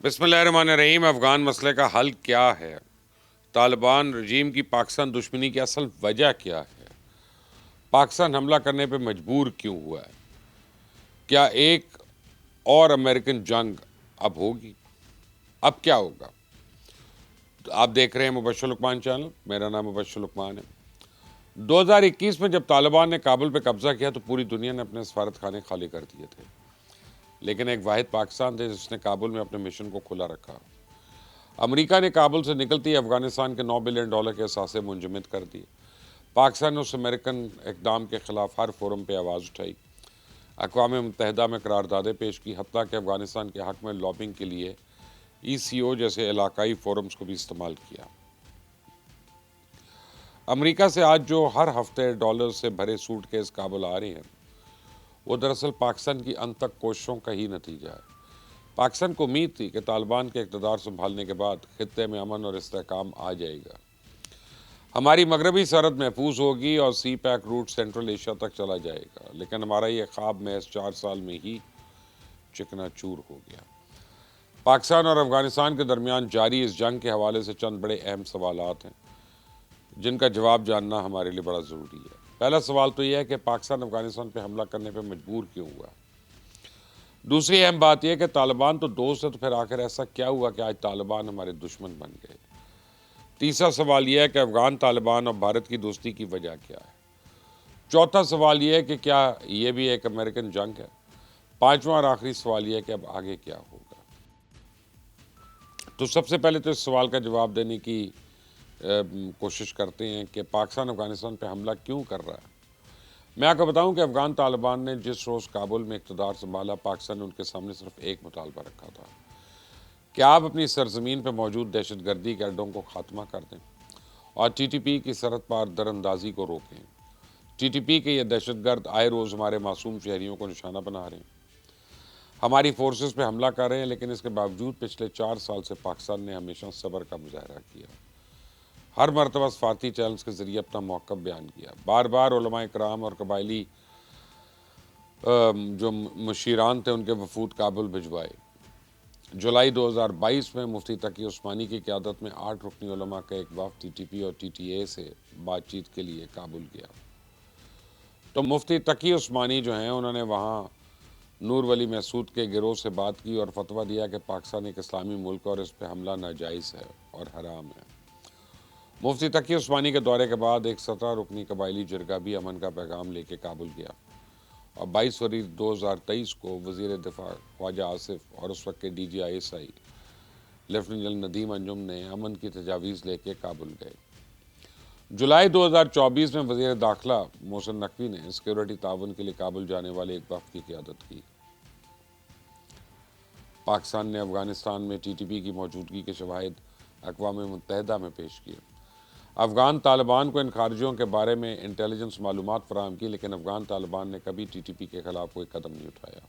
بسم اللہ الرحمن الرحیم۔ افغان مسئلے کا حل کیا ہے؟ طالبان رجیم کی پاکستان دشمنی کی اصل وجہ کیا ہے؟ پاکستان حملہ کرنے پہ مجبور کیوں ہوا ہے؟ کیا ایک اور امریکن جنگ اب ہوگی؟ اب کیا ہوگا؟ آپ دیکھ رہے ہیں مبشر لقمان چینل، میرا نام مبشر لقمان ہے۔ 2021 میں جب طالبان نے کابل پہ قبضہ کیا تو پوری دنیا نے اپنے سفارت خانے خالی کر دیے تھے، لیکن ایک واحد پاکستان تھے جس نے کابل میں اپنے مشن کو کھلا رکھا۔ امریکہ نے کابل سے نکلتی ہی افغانستان کے $9 بلین کے اثاثے منجمد کر دیے۔ پاکستان نے اس امریکن اقدام کے خلاف ہر فورم پہ آواز اٹھائی، اقوام متحدہ میں قراردادیں پیش کی، حتیٰ کہ افغانستان کے حق میں لابنگ کے لیے ECO جیسے علاقائی فورمز کو بھی استعمال کیا۔ امریکہ سے آج جو ہر ہفتے ڈالر سے بھرے سوٹ کیس کابل آ رہے ہیں وہ دراصل پاکستان کی انتھک کوششوں کا ہی نتیجہ ہے۔ پاکستان کو امید تھی کہ طالبان کے اقتدار سنبھالنے کے بعد خطے میں امن اور استحکام آ جائے گا، ہماری مغربی سرحد محفوظ ہوگی اور سی پیک روٹ سینٹرل ایشیا تک چلا جائے گا، لیکن ہمارا یہ خواب محض 4 سال میں ہی چکنا چور ہو گیا۔ پاکستان اور افغانستان کے درمیان جاری اس جنگ کے حوالے سے چند بڑے اہم سوالات ہیں جن کا جواب جاننا ہمارے لیے بڑا ضروری ہے۔ پہلا سوال تو یہ ہے کہ پاکستان افغانستان پہ حملہ کرنے پہ مجبور کیوں ہوا؟ دوسری اہم بات یہ ہے کہ طالبان تو دوست ہے، تو پھر آخر ایسا کیا ہوا کہ آج طالبان ہمارے دشمن بن گئے؟ تیسرا سوال یہ ہے کہ افغان طالبان اور بھارت کی دوستی کی وجہ کیا ہے؟ چوتھا سوال یہ ہے کہ کیا یہ بھی ایک امریکن جنگ ہے؟ پانچواں اور آخری سوال یہ ہے کہ اب آگے کیا ہوگا؟ تو سب سے پہلے تو اس سوال کا جواب دینے کی کوشش کرتے ہیں کہ پاکستان افغانستان پہ حملہ کیوں کر رہا ہے۔ میں آپ کو بتاؤں کہ افغان طالبان نے جس روز کابل میں اقتدار سنبھالا، پاکستان نے ان کے سامنے صرف ایک مطالبہ رکھا تھا کہ آپ اپنی سرزمین پہ موجود دہشت گردی کے اڈوں کو خاتمہ کر دیں اور TTP کی سرحد پار در اندازی کو روکیں۔ TTP کے یہ دہشت گرد آئے روز ہمارے معصوم شہریوں کو نشانہ بنا رہے ہیں، ہماری فورسز پہ حملہ کر رہے ہیں، لیکن اس کے باوجود پچھلے 4 سال سے پاکستان نے ہمیشہ صبر کا مظاہرہ کیا، ہر مرتبہ سفارتی چینلز کے ذریعے اپنا موقف بیان کیا، بار بار علماء کرام اور قبائلی جو مشیران تھے ان کے وفود کابل بھجوائے۔ جولائی 2022 میں مفتی تقی عثمانی کی قیادت میں 8 رکنی علماء کا ایک وفد TTP اور TTA سے بات چیت کے لیے کابل گیا۔ تو مفتی تقی عثمانی جو ہیں انہوں نے وہاں نور ولی محسود کے گروہ سے بات کی اور فتویٰ دیا کہ پاکستان ایک اسلامی ملک اور اس پہ حملہ ناجائز ہے اور حرام ہے۔ مفتی تقی عثمانی کے دورے کے بعد ایک 17 رکنی قبائلی جرگہ بھی امن کا پیغام لے کے کابل گیا اور 22 فروری 2023 کو وزیر دفاع خواجہ آصف اور اس وقت کے DG ISI lieutenant general Nadeem Anjum نے امن کی تجاویز لے کے کابل گئے۔ جولائی 2024 میں وزیر داخلہ محسن نقوی نے سیکورٹی تعاون کے لیے کابل جانے والے ایک وفد کی قیادت کی۔ پاکستان نے افغانستان میں TTP کی موجودگی کے شواہد اقوام متحدہ میں پیش کیے۔ افغان طالبان کو ان خارجیوں کے بارے میں انٹیلیجنس معلومات فراہم کی، لیکن افغان طالبان نے کبھی TTP کے خلاف کوئی قدم نہیں اٹھایا۔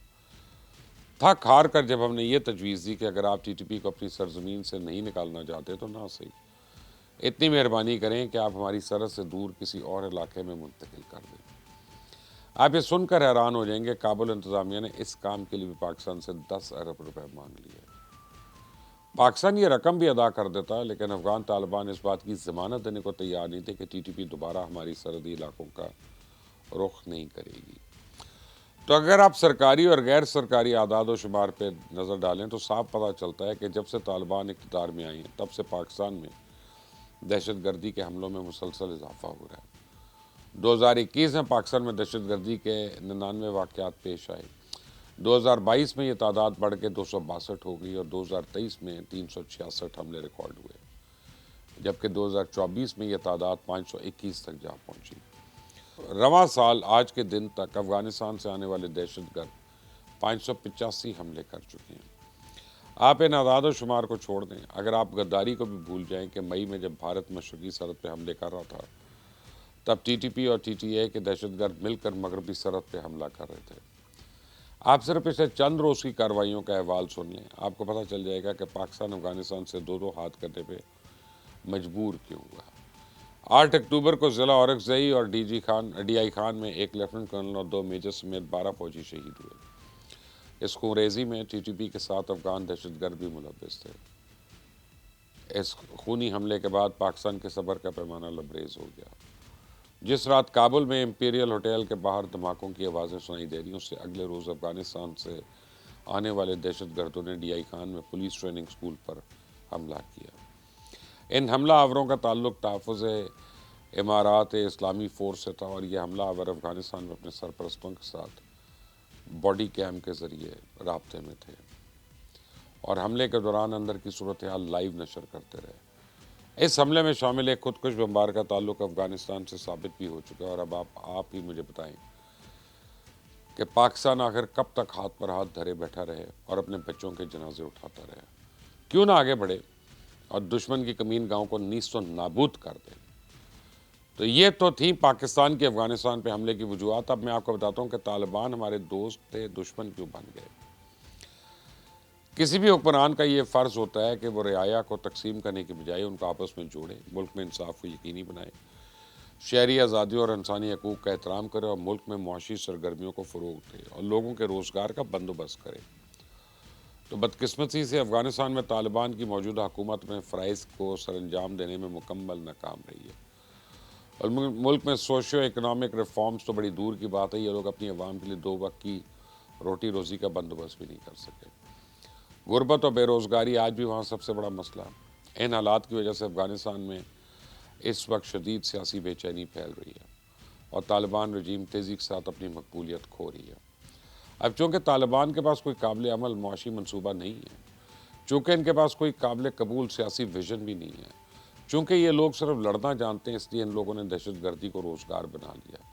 تھک ہار کر جب ہم نے یہ تجویز دی کہ اگر آپ TTP کو اپنی سرزمین سے نہیں نکالنا چاہتے تو نہ صحیح، اتنی مہربانی کریں کہ آپ ہماری سرحد سے دور کسی اور علاقے میں منتقل کر دیں۔ آپ یہ سن کر حیران ہو جائیں گے، کابل انتظامیہ نے اس کام کے لیے بھی پاکستان سے 10 ارب روپے مانگ لیے۔ پاکستان یہ رقم بھی ادا کر دیتا، لیکن افغان طالبان اس بات کی ضمانت دینے کو تیار نہیں تھے کہ TTP دوبارہ ہماری سرحدی علاقوں کا رخ نہیں کرے گی۔ تو اگر آپ سرکاری اور غیر سرکاری اعداد و شمار پہ نظر ڈالیں تو صاف پتہ چلتا ہے کہ جب سے طالبان اقتدار میں آئے ہیں تب سے پاکستان میں دہشت گردی کے حملوں میں مسلسل اضافہ ہو رہا ہے۔ 2021 میں پاکستان میں دہشت گردی کے 99 واقعات پیش آئے، 2022 میں یہ تعداد بڑھ کے 262 ہو گئی اور 2023 میں 366 حملے ریکارڈ ہوئے، جبکہ 2024 میں یہ تعداد 521 تک جا پہنچی۔ رواں سال آج کے دن تک افغانستان سے آنے والے دہشت گرد 585 حملے کر چکے ہیں۔ آپ ان اعداد و شمار کو چھوڑ دیں، اگر آپ غداری کو بھی بھول جائیں کہ مئی میں جب بھارت مشرقی سرحد پہ حملے کر رہا تھا تب TTP اور TTA کے دہشت گرد مل کر مغربی سرحد پہ حملہ کر رہے تھے۔ آپ صرف پچھلے چند روز کی کارروائیوں کا احوال سن لیں، آپ کو پتہ چل جائے گا کہ پاکستان افغانستان سے دو ہاتھ کرنے پہ مجبور کیوں ہوا۔ 8 اکتوبر کو ضلع اورکزئی اور DI خان میں ایک لیفٹیننٹ کرنل اور 2 میجر سمیت 12 فوجی شہید ہوئے۔ اس خونریزی میں ٹی ٹی پی کے ساتھ افغان دہشت گرد بھی ملوث تھے۔ اس خونی حملے کے بعد پاکستان کے صبر کا پیمانہ لبریز ہو گیا۔ جس رات کابل میں امپیریل ہوٹل کے باہر دھماکوں کی آوازیں سنائی دے رہی، اس سے اگلے روز افغانستان سے آنے والے دہشت گردوں نے ڈی آئی خان میں پولیس ٹریننگ سکول پر حملہ کیا۔ ان حملہ آوروں کا تعلق تحفظ امارات اسلامی فورس سے تھا، اور یہ حملہ آور افغانستان میں اپنے سرپرستوں کے ساتھ باڈی کیم کے ذریعے رابطے میں تھے اور حملے کے دوران اندر کی صورتحال لائیو نشر کرتے رہے۔ اس حملے میں شامل ایک خودکش بمبار کا تعلق افغانستان سے ثابت بھی ہو چکا ہے، اور اب آپ ہی مجھے بتائیں کہ پاکستان آخر کب تک ہاتھ پر ہاتھ دھرے بیٹھا رہے اور اپنے بچوں کے جنازے اٹھاتا رہے؟ کیوں نہ آگے بڑھے اور دشمن کی کمین گاؤں کو نیست و نابود کر دے؟ تو یہ تو تھی پاکستان کی افغانستان پہ حملے کی وجوہات۔ اب میں آپ کو بتاتا ہوں کہ طالبان ہمارے دوست تھے، دشمن کیوں بن گئے۔ کسی بھی حکمران کا یہ فرض ہوتا ہے کہ وہ رعایا کو تقسیم کرنے کی بجائے ان کو آپس میں جوڑے، ملک میں انصاف کو یقینی بنائے، شہری آزادی اور انسانی حقوق کا احترام کرے اور ملک میں معاشی سرگرمیوں کو فروغ دے اور لوگوں کے روزگار کا بندوبست کرے۔ تو بدقسمتی سے افغانستان میں طالبان کی موجودہ حکومت میں فرائض کو سر انجام دینے میں مکمل ناکام رہی ہے، اور ملک میں سوشیو اکنامک ریفارمز تو بڑی دور کی بات ہے، یہ لوگ اپنی عوام کے لیے 2 وقت کی روٹی روزی کا بندوبست بھی نہیں کر سکے۔ غربت اور بے روزگاری آج بھی وہاں سب سے بڑا مسئلہ ہے۔ ان حالات کی وجہ سے افغانستان میں اس وقت شدید سیاسی بے چینی پھیل رہی ہے اور طالبان رجیم تیزی کے ساتھ اپنی مقبولیت کھو رہی ہے۔ اب چونکہ طالبان کے پاس کوئی قابل عمل معاشی منصوبہ نہیں ہے، چونکہ ان کے پاس کوئی قابل قبول سیاسی ویژن بھی نہیں ہے، چونکہ یہ لوگ صرف لڑنا جانتے ہیں، اس لیے ان لوگوں نے دہشت گردی کو روزگار بنا لیا۔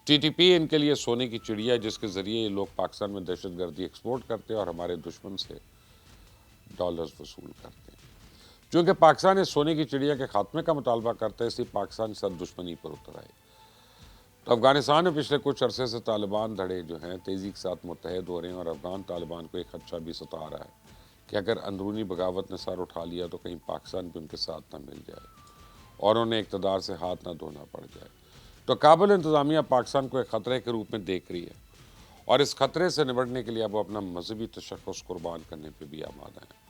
ٹی ٹی پی ان کے لیے سونے کی چڑیا ہے، جس کے ذریعے یہ لوگ پاکستان میں دہشت گردی ایکسپورٹ کرتے ہیں اور ہمارے دشمن سے ڈالرز وصول کرتے ہیں۔ چونکہ پاکستان اس سونے کی چڑیا کے خاتمے کا مطالبہ کرتا ہے، اس لیے پاکستان کے ساتھ دشمنی پر اتر آئے۔ تو افغانستان میں پچھلے کچھ عرصے سے طالبان دھڑے جو ہیں تیزی کے ساتھ متحد ہو رہے ہیں، اور افغان طالبان کو ایک خدشہ بھی ستا رہا ہے کہ اگر اندرونی بغاوت نے سر اٹھا لیا تو کہیں پاکستان بھی ان کے ساتھ نہ مل جائے اور انہیں اقتدار سے ہاتھ نہ دھونا پڑ جائے۔ تو کابل انتظامیہ پاکستان کو ایک خطرے کے روپ میں دیکھ رہی ہے، اور اس خطرے سے نمٹنے کے لیے اب وہ اپنا مذہبی تشخص قربان کرنے پہ بھی آمادہ ہیں۔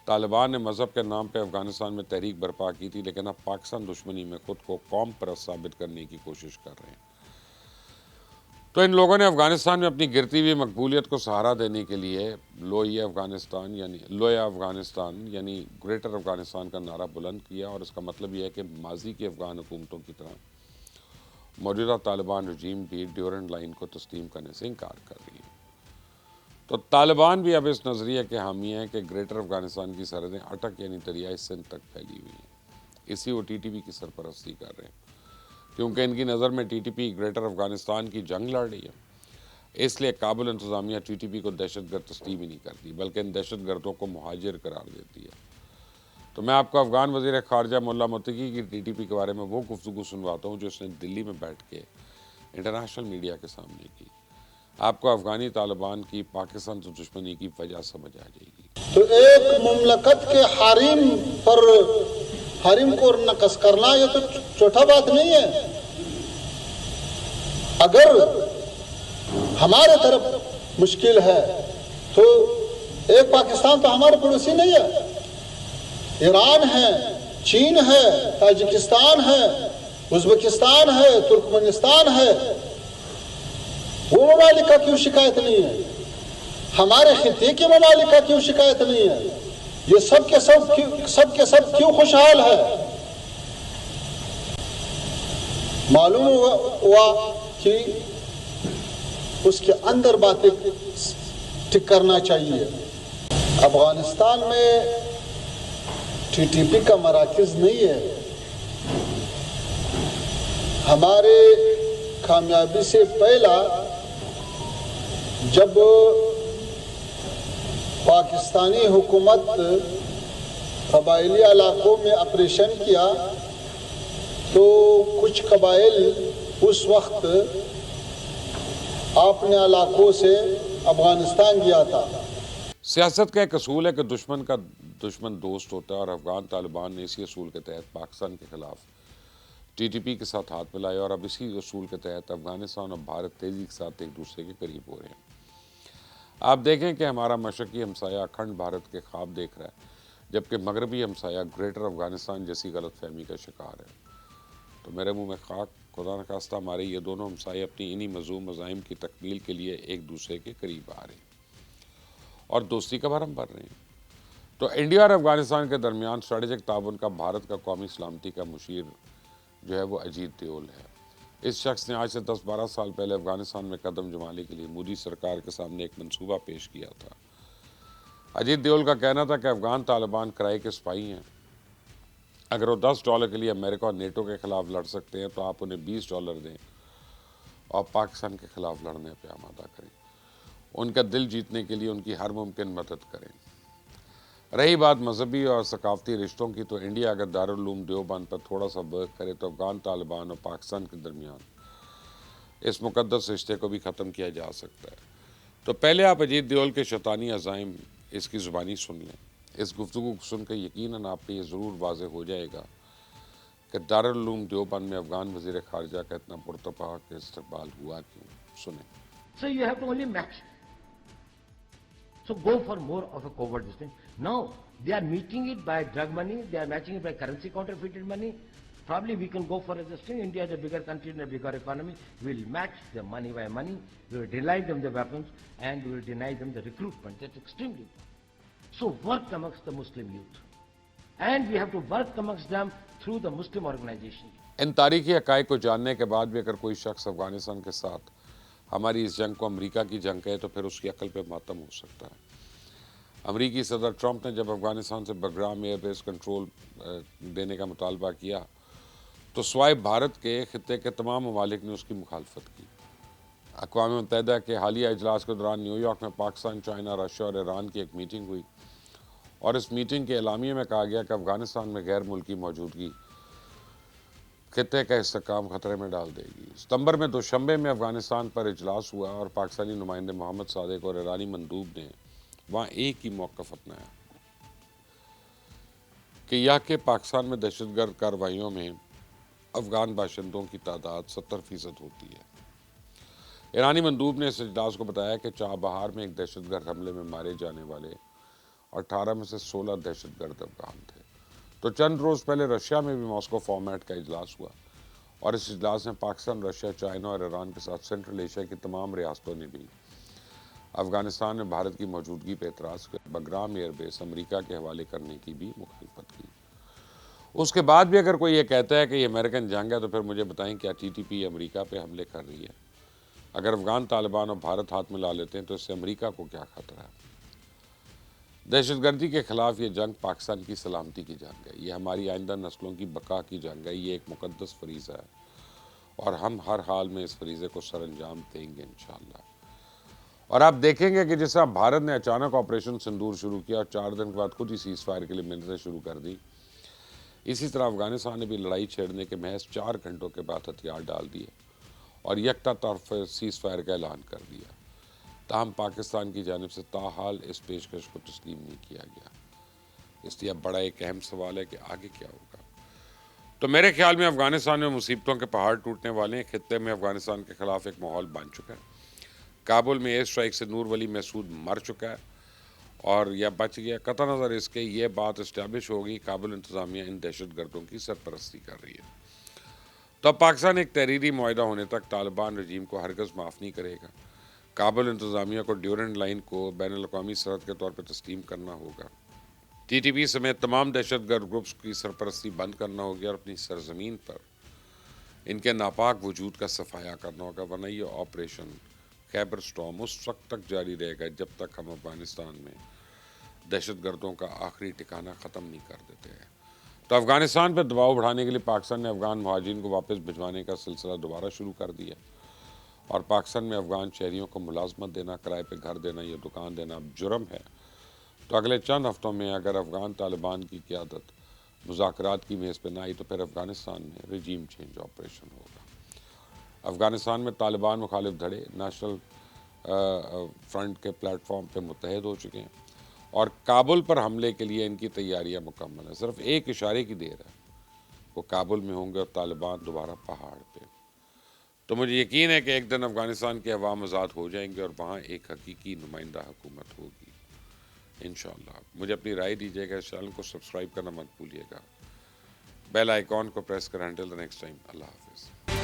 طالبان نے مذہب کے نام پہ افغانستان میں تحریک برپا کی تھی، لیکن اب پاکستان دشمنی میں خود کو قوم پرست ثابت کرنے کی کوشش کر رہے ہیں۔ تو ان لوگوں نے افغانستان میں اپنی گرتی ہوئی مقبولیت کو سہارا دینے کے لیے لویا افغانستان یعنی گریٹر افغانستان کا نعرہ بلند کیا، اور اس کا مطلب یہ ہے کہ ماضی کی افغان حکومتوں کی طرح موجودہ طالبان رجیم بھی ڈیورنڈ لائن کو تسلیم کرنے سے انکار کر رہی ہے۔ تو طالبان بھی اب اس نظریے کے حامی ہیں کہ گریٹر افغانستان کی سرحدیں اٹک یعنی دریائے سندھ تک پھیلی ہوئی ہیں، اسی وہ ٹی ٹی پی کی سرپرستی کر رہے ہیں، کیونکہ ان کی نظر میں T T P greater Afghanistan کی جنگ لڑ رہی ہے۔ اس لیے کابل انتظامیہ ٹی ٹی پی کو دہشت گرد تسلیم ہی نہیں کرتی، بلکہ ان دہشت گردوں کو مہاجر قرار دیتی ہے۔ تو میں آپ کو افغان وزیر خارجہ ملا متقی کی ٹی ٹی پی کے بارے میں وہ گفتگو سنواتا ہوں جو اس نے دلی میں بیٹھ کے انٹرنیشنل میڈیا کے سامنے کی۔ آپ کو افغانی طالبان کی پاکستان سے دشمنی کی وجہ سمجھ آ جائے گی۔ تو ایک مملکت کے حریم پر حریم کو نقص کرنا یہ تو چھوٹا بات نہیں ہے۔ اگر ہمارے طرف مشکل ہے تو ایک پاکستان تو ہمارے پڑوسی نہیں ہے، ایران ہے، چین ہے، تاجکستان ہے، ازبکستان ہے، ترکمنستان ہے، وہ ممالک کا کیوں شکایت نہیں ہے؟ ہمارے خطے کے ممالک کا کیوں شکایت نہیں ہے؟ یہ سب کے سب کیوں خوشحال ہے؟ معلوم ہوا کہ اس کے اندر باتیں ٹک کرنا چاہیے۔ افغانستان میں ٹی ٹی پی کا مراکز نہیں ہے۔ ہمارے کامیابی سے پہلا جب پاکستانی حکومت قبائلی علاقوں میں آپریشن کیا تو کچھ قبائل اس وقت اپنے علاقوں سے افغانستان گیا تھا۔ سیاست کا ایک اصول ہے کہ دشمن دوست ہوتا ہے، اور افغان طالبان نے اسی اصول کے تحت پاکستان کے خلاف ٹی ٹی پی کے ساتھ ہاتھ ملائے، اور اب اسی اصول کے تحت افغانستان اور بھارت تیزی کے ساتھ ایک دوسرے کے قریب ہو رہے ہیں۔ آپ دیکھیں کہ ہمارا مشرقی ہمسایہ اکھنڈ بھارت کے خواب دیکھ رہا ہے، جبکہ مغربی ہمسایہ گریٹر افغانستان جیسی غلط فہمی کا شکار ہے۔ تو میرے منہ میں خاک، خدا نخواستہ ہمارے یہ دونوں ہمسائے اپنی انہی مذموم عزائم کی تکمیل کے لیے ایک دوسرے کے قریب آ رہے ہیں اور دوستی کا بھرم بھر رہے ہیں۔ تو انڈیا اور افغانستان کے درمیان اسٹریٹجک تعاون کا بھارت کا قومی سلامتی کا مشیر جو ہے وہ اجیت دیول ہے۔ اس شخص نے آج سے 10-12 سال پہلے افغانستان میں قدم جمانے کے لیے مودی سرکار کے سامنے ایک منصوبہ پیش کیا تھا۔ اجیت دیول کا کہنا تھا کہ افغان طالبان کرائے کے سپاہی ہیں، اگر وہ $10 کے لیے امریکہ اور نیٹو کے خلاف لڑ سکتے ہیں تو آپ انہیں $20 دیں اور پاکستان کے خلاف لڑنے پہ آمادہ کریں، ان کا دل جیتنے کے لیے ان کی ہر ممکن مدد کریں۔ رہی بات مذہبی اور ثقافتی رشتوں کی، تو انڈیا اگر دارالعلوم دیوبند پر تھوڑا سا ورک کرے تو افغان طالبان اور پاکستان کے درمیان اس مقدس رشتے کو بھی ختم کیا جا سکتا ہے۔ تو پہلے آپ اجیت دیول کے شیطانی عزائم اس کی زبانی سن لیں۔ اس گفتگو کو سن کے یقیناً آپ کو یہ ضرور واضح ہو جائے گا کہ دارالعلوم دیوبند میں افغان وزیر خارجہ کا اتنا پرتپاک استقبال ہوا کیوں۔ سنیں۔ So you have to only match. So go for more of a covert this thing. Now they are meeting it by drug money, they are matching it by currency counterfeited money. Probably we can go for a this thing. India is a bigger country and a bigger economy. We will match the money by money. We will deny them the weapons and we will deny them the recruitment. That's extremely important. So work amongst the Muslim youth. And we have to work amongst them through the Muslim organization. ان تاریخی حقائق کو جاننے کے بعد بھی اگر کوئی شخص افغانستان کے ساتھ ہماری اس جنگ کو امریکہ کی جنگ کہے تو پھر اس کی عقل پہ ماتم ہو سکتا ہے۔ امریکی صدر ٹرمپ نے جب افغانستان سے بگرام ایئر بیس کنٹرول دینے کا مطالبہ کیا تو سوائے بھارت کے خطے کے تمام ممالک نے اس کی مخالفت کی۔ اقوام متحدہ کے حالیہ اجلاس کے دوران نیو یارک میں پاکستان، چائنا، رشیا اور ایران کی ایک میٹنگ ہوئی اور اس میٹنگ کے اعلامیے میں کہا گیا کہ افغانستان میں غیر ملکی موجودگی خطے کا استحکام خطرے میں ڈال دے گی۔ ستمبر میں دوشنبے میں افغانستان پر اجلاس ہوا اور پاکستانی نمائندے محمد صادق اور ایرانی مندوب نے وہاں ایک ہی موقف اپنایا کہ یا کہ پاکستان میں دہشت گرد کارروائیوں میں افغان باشندوں کی تعداد 70% ہوتی ہے۔ ایرانی مندوب نے اس اجلاس کو بتایا کہ چابہار میں ایک دہشت گرد حملے میں مارے جانے والے 18 میں سے 16 دہشت گرد افغان تھے۔ تو چند روز پہلے رشیا میں بھی ماسکو فارمیٹ کا اجلاس ہوا اور اس اجلاس میں پاکستان، رشیا، چائنا اور ایران کے ساتھ سینٹرل ایشیا کی تمام ریاستوں نے بھی افغانستان میں بھارت کی موجودگی پہ اعتراض کر بگرام ایئر بیس امریکہ کے حوالے کرنے کی بھی مخالفت کی۔ اس کے بعد بھی اگر کوئی یہ کہتا ہے کہ یہ امریکن جنگ ہے تو پھر مجھے بتائیں کیا ٹی ٹی پی امریکہ پہ حملے کر رہی ہے؟ اگر افغان طالبان اور بھارت ہاتھ ملا لیتے ہیں تو اس سے امریکہ کو کیا خطرہ ہے؟ دہشت گردی کے خلاف یہ جنگ پاکستان کی سلامتی کی جنگ ہے، یہ ہماری آئندہ نسلوں کی بقا کی جنگ ہے، یہ ایک مقدس فریضہ ہے اور ہم ہر حال میں اس فریضے کو سر انجام دیں گے انشاءاللہ۔ اور آپ دیکھیں گے کہ جس طرح بھارت نے اچانک آپریشن سندور شروع کیا اور 4 دن کے بعد خود ہی سیز فائر کے لیے منتیں شروع کر دی، اسی طرح افغانستان نے بھی لڑائی چھیڑنے کے محض 4 گھنٹوں کے بعد ہتھیار ڈال دیے اور یکتا طرف سیز فائر کا اعلان کر دیا۔ تاہم پاکستان کی جانب سے تاحال اس پیشکش کو تسلیم نہیں کیا گیا۔ اس لیے اب بڑا ایک اہم سوال ہے کہ آگے کیا ہوگا۔ تو میرے خیال میں افغانستان میں مصیبتوں کے پہاڑ ٹوٹنے والے ہیں۔ خطے میں افغانستان کے خلاف ایک ماحول بن چکا ہے۔ کابل میں ایئر اسٹرائک سے نور ولی محسود مر چکا ہے اور یا بچ گیا۔ قطع نظر اس کے یہ بات اسٹیبلش ہوگی، کابل انتظامیہ ان دہشت گردوں کی سرپرستی کر رہی ہے۔ تو اب پاکستان ایک تحریری معاہدہ ہونے تک طالبان رجیم کو ہرگز معاف نہیں کرے گا۔ کابل انتظامیہ کو ڈیورنڈ لائن کو بین الاقوامی سرحد کے طور پر تسلیم کرنا ہوگا۔ ٹی ٹی پی سمیت تمام دہشت گرد گروپس کی سرپرستی بند کرنا ہوگی اور اپنی سرزمین پر ان کے ناپاک وجود کا صفایا کرنا ہوگا، ورنہ یہ آپریشن خیبر سٹارم اس وقت تک جاری رہے گا جب تک ہم افغانستان میں دہشت گردوں کا آخری ٹھکانہ ختم نہیں کر دیتے ہیں۔ تو افغانستان پہ دباؤ بڑھانے کے لیے پاکستان نے افغان مہاجرین کو واپس بھجوانے کا سلسلہ دوبارہ شروع کر دیا اور پاکستان میں افغان شہریوں کو ملازمت دینا، کرائے پہ گھر دینا یا دکان دینا اب جرم ہے۔ تو اگلے چند ہفتوں میں اگر افغان طالبان کی قیادت مذاکرات کی میز پہ نہ آئی تو پھر افغانستان میں رجیم چینج آپریشن ہوگا۔ افغانستان میں طالبان مخالف دھڑے نیشنل فرنٹ کے پلیٹ فارم پہ متحد ہو چکے ہیں اور کابل پر حملے کے لیے ان کی تیاریاں مکمل ہیں۔ صرف ایک اشارے کی دیر ہے، وہ کابل میں ہوں گے اور طالبان دوبارہ پہاڑ پہ۔ تو مجھے یقین ہے کہ ایک دن افغانستان کے عوام آزاد ہو جائیں گے اور وہاں ایک حقیقی نمائندہ حکومت ہوگی انشاءاللہ. مجھے اپنی رائے دیجیے گا. اس چینل کو سبسکرائب کرنا مت بھولیے گا. بیل آئیکن کو پریس کریں. Until the next time. اللہ حافظ.